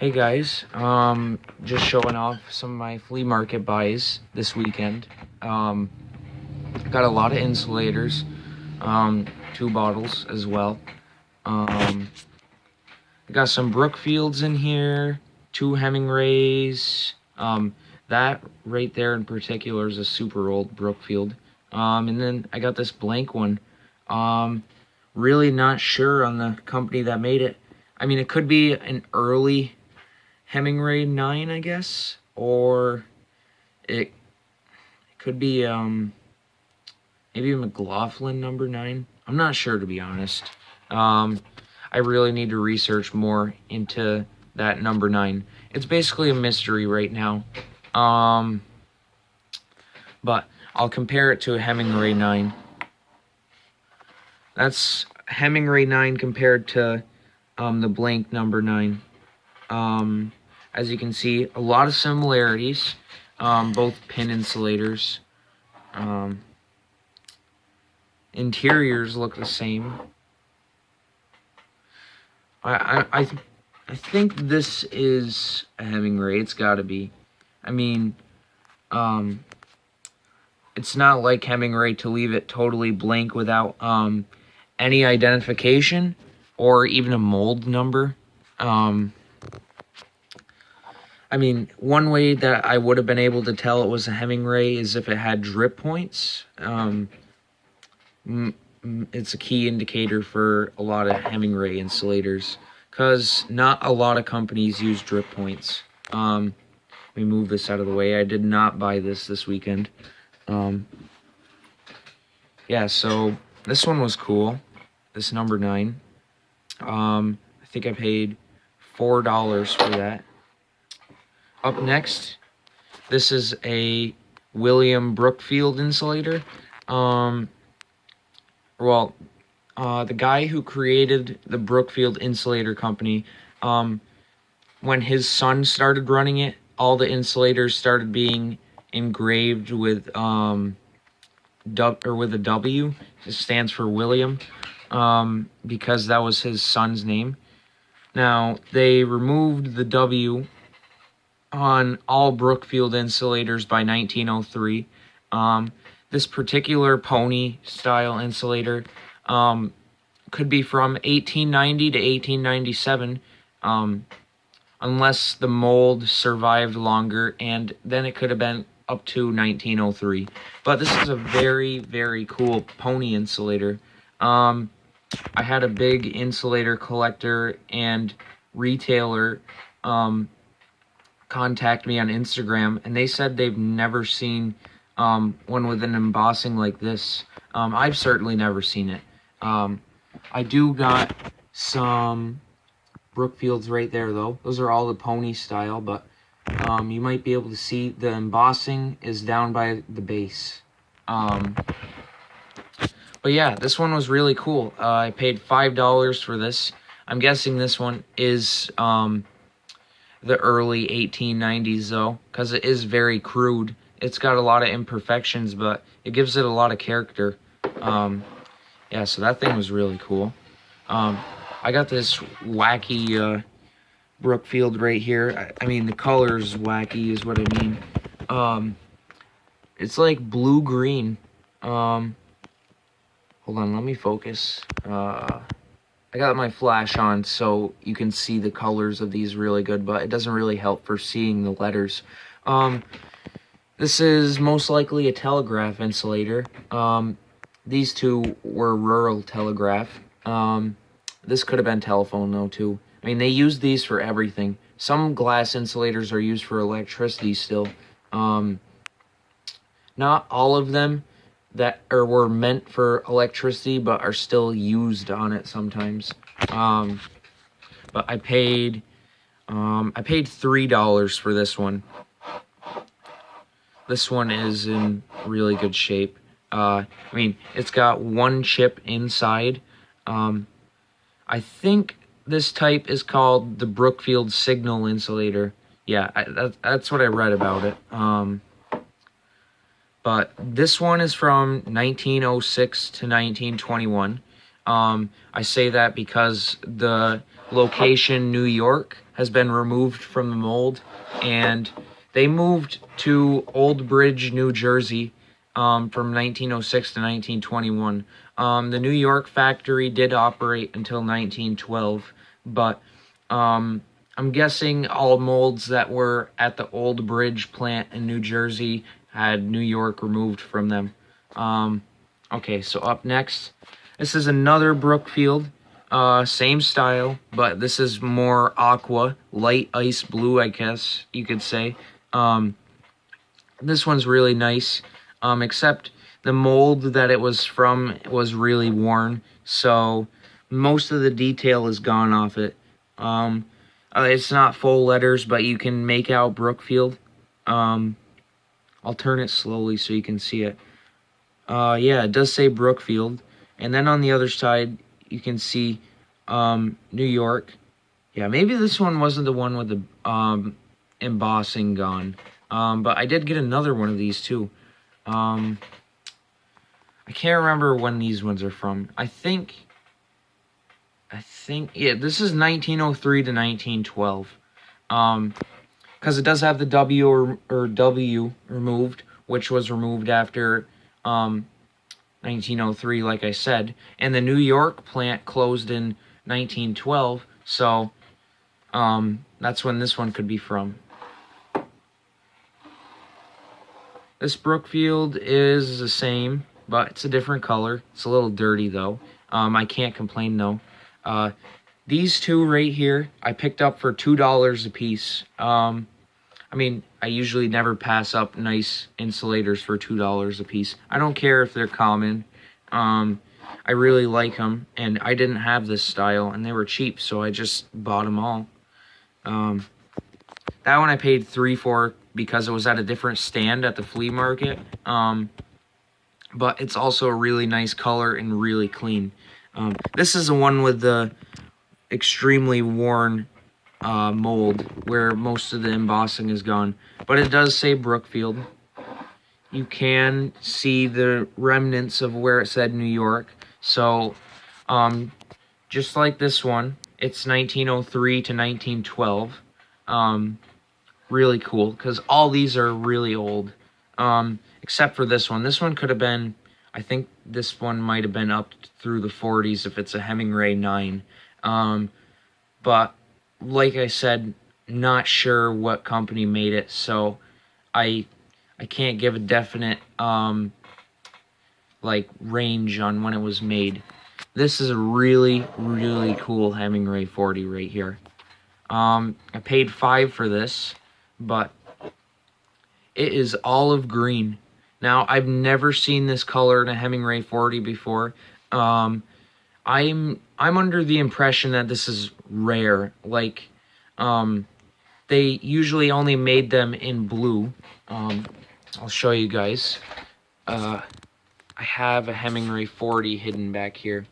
Hey guys, just showing off some of my flea market buys this weekend. Got a lot of insulators, 2 bottles as well. I got some Brookfields in here, 2 Hemingways. That right there in particular is a super old Brookfield. And then I got this blank one. Really not sure on the company that made it. I mean, it could be an early Hemingway 9, I guess, or it could be maybe a McLaughlin number 9. I'm not sure, to be honest. I really need to research more into that number 9. It's basically a mystery right now. But I'll compare it to a Hemingway 9. That's Hemingway 9 compared to the blank number 9. As you can see, a lot of similarities, both pin insulators. Interiors look the same. I think this is a Hemingway. It's got to be. I mean, it's not like Hemingway to leave it totally blank without any identification or even a mold number. I mean, one way that I would have been able to tell it was a Hemingway is if it had drip points. It's a key indicator for a lot of Hemingway insulators, because not a lot of companies use drip points. Let me move this out of the way. I did not buy this weekend. Yeah, so this one was cool. This number 9. I think I paid $4 for that. Up next, this is a William Brookfield insulator. The guy who created the Brookfield Insulator Company, when his son started running it, all the insulators started being engraved with a W. It stands for William, because that was his son's name. Now, they removed the W on all Brookfield insulators by 1903. This particular pony style insulator could be from 1890 to 1897, unless the mold survived longer, and then it could have been up to 1903. But this is a very, very cool pony insulator. I had a big insulator collector and retailer contact me on Instagram, and they said they've never seen one with an embossing like this. I've certainly never seen it. I do got some Brookfields right there, though. Those are all the pony style, but you might be able to see the embossing is down by the base. But yeah, this one was really cool. I paid $5 for this. I'm guessing this one is the early 1890s, though, because it is very crude. It's got a lot of imperfections, but it gives it a lot of character. Yeah, so that thing was really cool. I got this wacky Brookfield right here. I mean, the color's wacky is what I mean. It's like blue-green. Hold on, let me focus. I got my flash on so you can see the colors of these really good, but it doesn't really help for seeing the letters. This is most likely a Telegraph insulator. These two were rural Telegraph. This could have been telephone, though, too. I mean, they use these for everything. Some glass insulators are used for electricity still. Not all of them were meant for electricity, but are still used on it sometimes. But I paid $3 for this one. This one is in really good shape. I mean, it's got 1 chip inside. I think this type is called the Brookfield Signal Insulator. Yeah, that's what I read about it. But this one is from 1906 to 1921. I say that because the location, New York, has been removed from the mold, and they moved to Old Bridge, New Jersey, from 1906 to 1921. The New York factory did operate until 1912, but I'm guessing all molds that were at the Old Bridge plant in New Jersey had New York removed from them. Okay, so up next, this is another Brookfield. Same style, but this is more aqua, light ice blue, I guess you could say. This one's really nice, except the mold that it was from was really worn, so most of the detail is gone off it. It's not full letters, but you can make out Brookfield. I'll turn it slowly so you can see it. Yeah, it does say Brookfield. And then on the other side, you can see New York. Yeah, maybe this one wasn't the one with the embossing gone. But I did get another one of these too. I can't remember when these ones are from. I think, yeah, this is 1903 to 1912. Because it does have the W or W removed, which was removed after 1903, like I said. And the New York plant closed in 1912, so that's when this one could be from. This Brookfield is the same, but it's a different color. It's a little dirty, though. I can't complain, though. These two right here, I picked up for $2 a piece. I mean, I usually never pass up nice insulators for $2 a piece. I don't care if they're common. I really like them, and I didn't have this style, and they were cheap, so I just bought them all. That one I paid $3 for because it was at a different stand at the flea market. But it's also a really nice color and really clean. This is the one with the extremely worn mold where most of the embossing is gone, but it does say Brookfield. You can see the remnants of where it said New York. So just like this one, it's 1903 to 1912. Really cool, because all these are really old, except for this one. This one could have been, I think this one might have been up through the 40s if it's a Hemingway 9. But like I said, not sure what company made it, so I can't give a definite like range on when it was made. This is a really, really cool Hemingway 40 right here. I paid $5 for this, but it is olive green. Now, I've never seen this color in a Hemingway 40 before. I'm under the impression that this is rare. Like, they usually only made them in blue. I'll show you guys. I have a Hemingway 40 hidden back here.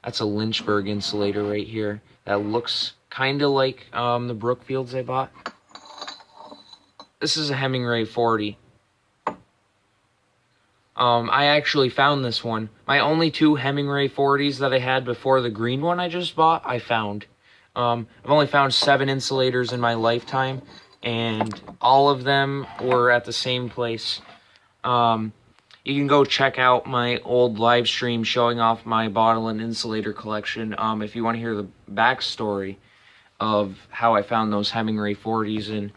That's a Lynchburg insulator right here. That looks kind of like the Brookfields I bought. This is a Hemingway 40. I actually found this one. My only two Hemingway 40s that I had before the green one I just bought, I found. I've only found 7 insulators in my lifetime, and all of them were at the same place. You can go check out my old live stream showing off my bottle and insulator collection if you want to hear the backstory of how I found those Hemingway 40s and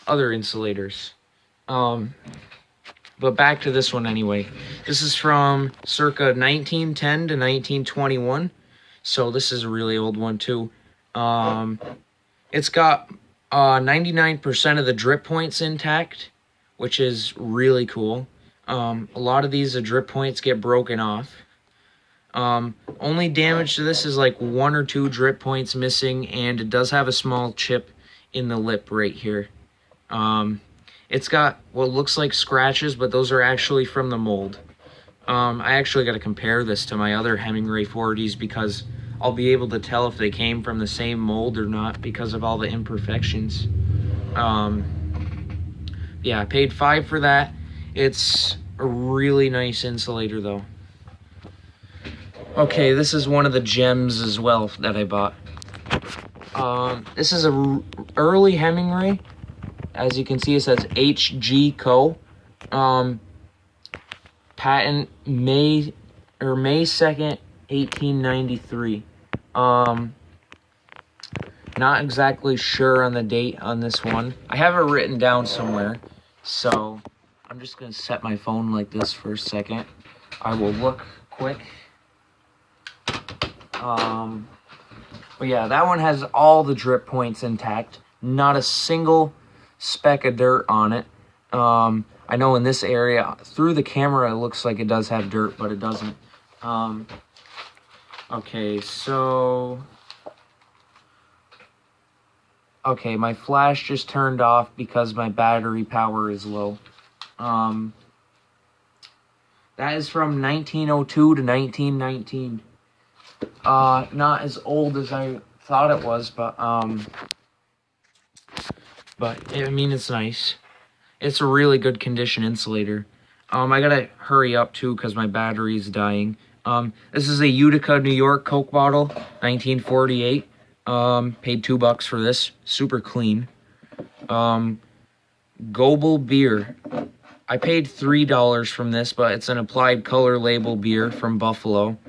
other insulators. But back to this one anyway. This is from circa 1910 to 1921. So this is a really old one too. It's got 99% of the drip points intact, which is really cool. A lot of these, the drip points get broken off. Only damage to this is like 1 or 2 drip points missing, and it does have a small chip in the lip right here. It's got what looks like scratches, but those are actually from the mold. I actually got to compare this to my other Hemingway 40s because I'll be able to tell if they came from the same mold or not because of all the imperfections. Yeah, I paid $5 for that. It's a really nice insulator though. Okay, this is one of the gems as well that I bought. This is a early Hemingway. As you can see, it says HG Co. Patent May 2nd, 1893. Not exactly sure on the date on this one. I have it written down somewhere, so I'm just gonna set my phone like this for a second. I will look quick. But yeah, that one has all the drip points intact. Not a single speck of dirt on it. I know in this area, through the camera, it looks like it does have dirt, but it doesn't. Okay, so... Okay, my flash just turned off because my battery power is low. That is from 1902 to 1919. Not as old as I thought it was, but I mean, it's nice. It's a really good condition insulator. I gotta hurry up too because my battery's dying. This is a Utica, New York Coke bottle, 1948. Paid $2 for this. Super clean. Goebel beer. I paid $3 from this, but it's an applied color label beer from Buffalo.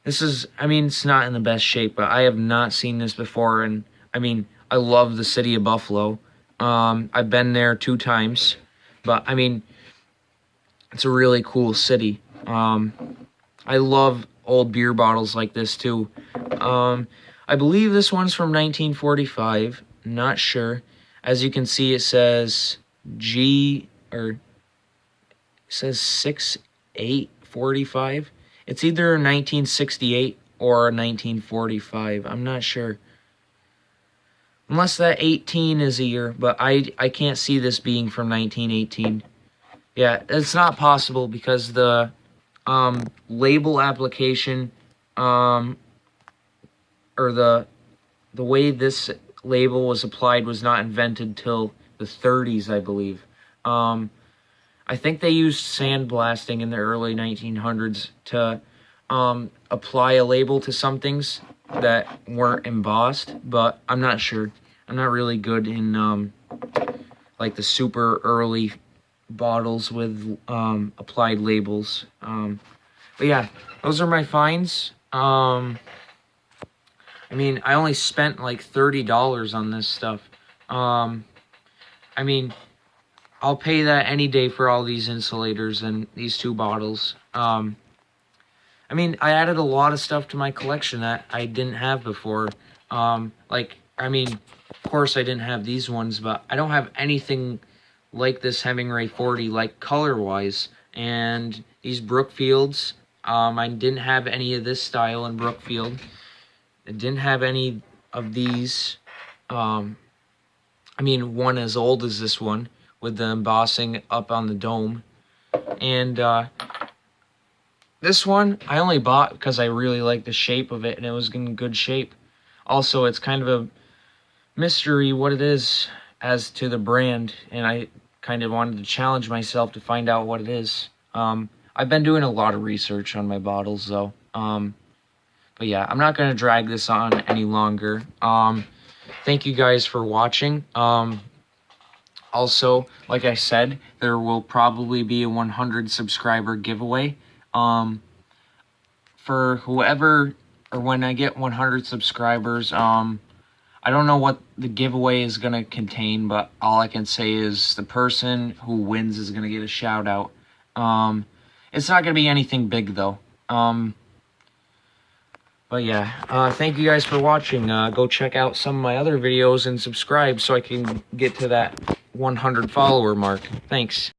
This is, I mean, it's not in the best shape, but I have not seen this before, and I mean, I love the city of Buffalo. I've been there 2 times, but I mean, it's a really cool city. I love old beer bottles like this too. I believe this one's from 1945. Not sure. As you can see, it says it says 6845. It's either 1968 or 1945. I'm not sure. Unless that 18 is a year, but I can't see this being from 1918. Yeah, it's not possible because the label application or the way this label was applied was not invented till the 30s, I believe. I think they used sandblasting in the early 1900s to apply a label to some things that weren't embossed, but I'm not sure. I'm not really good in like the super early bottles with applied labels. But yeah, those are my finds. I mean, I only spent like $30 on this stuff. I mean, I'll pay that any day for all these insulators and these 2 bottles. I mean, I added a lot of stuff to my collection that I didn't have before. Like, I mean, of course I didn't have these ones, but I don't have anything like this Hemingway 40, like color-wise. And these Brookfields, I didn't have any of this style in Brookfield. I didn't have any of these. I mean, one as old as this one, with the embossing up on the dome. And this one, I only bought because I really liked the shape of it, and it was in good shape. Also, it's kind of a mystery what it is as to the brand, and I kind of wanted to challenge myself to find out what it is. I've been doing a lot of research on my bottles, though. But yeah, I'm not going to drag this on any longer. Thank you guys for watching. Also, like I said, there will probably be a 100 subscriber giveaway. For whoever, or when I get 100 subscribers, I don't know what the giveaway is going to contain, but all I can say is the person who wins is going to get a shout out. It's not going to be anything big, though. But yeah, thank you guys for watching. Go check out some of my other videos and subscribe so I can get to that 100 follower mark. Thanks.